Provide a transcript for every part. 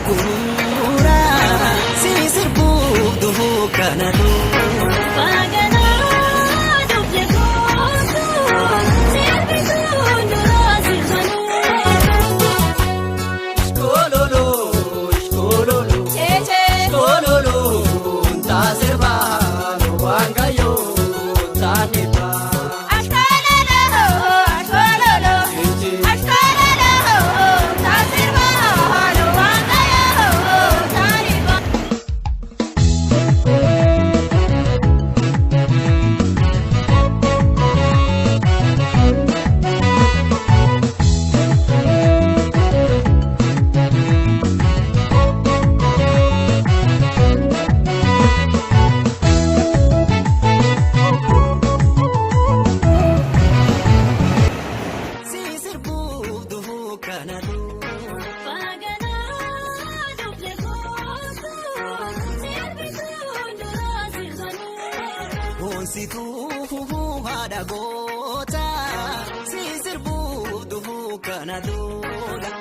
kunura sisir budu kanadu pagana dubye kotu sirbi kundu rozi khanu skololo skololo cheche skololo tasirba wangayo taneba Situ hada gota sisir budu kanaduga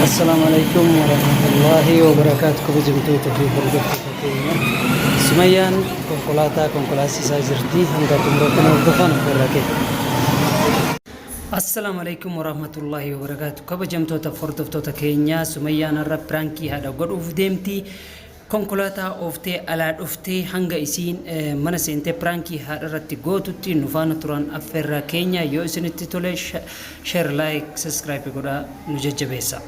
Assalamualaikum warahmatullahi wabarakatuh. Kabajamtoota fi hordoftoota keenya Sumayyaan konkolaasisaa jirti hanga xumuraatti hordofan irraa Assalamu alaikum warahmatullahi wabarakatuh. Kabajamtoota hordoftoota keenya Sumayyaan irra pirankii haadha godhuuf deemti. Konkolaataa ooftee alaa dhuftee hanga isiin mana seentee pirankii haadha irratti gootutti nu faana turan affeerraa keenya yoo isinitti tole share like subscribe godhaa nu jajjabeessa.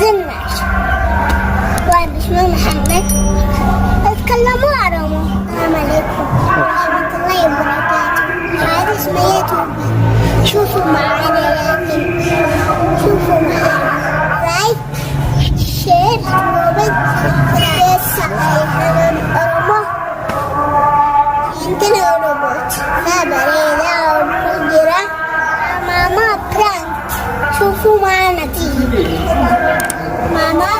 زناش وأنا اسمه محمد اتكلموا عربي. السلام عليكم ورحمة الله وبركاته. هذا اسمه يوتيوب شوفوا معانا لكن شوفوا معانا لايك شير كومنت سبسكرايب أرمى يمكن روبوت ما بريدة أو مجرى ماما برانك شوفوا معانا تيجي ماما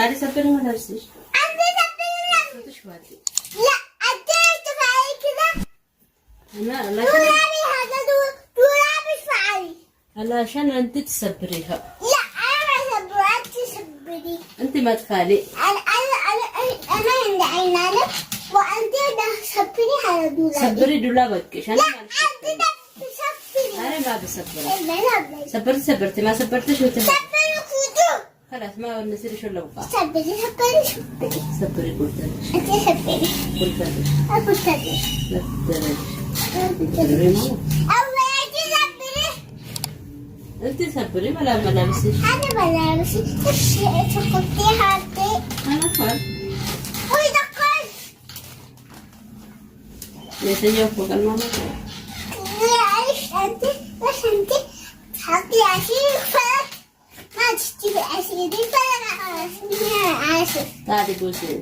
Tadi sampai dengan harus sih. أنت تبين Itu شوالي. لا أنت تفعلي كده أنا دولابي هذا دولابي فعلي أنا عشان أنت تسبريها. لا أنا ما سبرت تسبري أنت ما تخالي. أنا عند عينانك وأنت ده سبري على دولابي سبري دولابك عشان لا ما أنت ده تسبري أنا ما بسبر. لا سبرتي ما سبرتش وتم. سبري خدو خلاص ما نصير شو لو بقى. سبري سبري قلت لك. أنت سبري قلت لك. أقول سبري لا تدري. أنت سبري ولا ملابسش. أنا ملابسي تقطي هاتي أنا فاهم. وي دقل ليش يوفق الماما؟ معلش أنت بس أنت حطي عشير فلك ما تشتري عشير فلك عشير تعالي بوسي.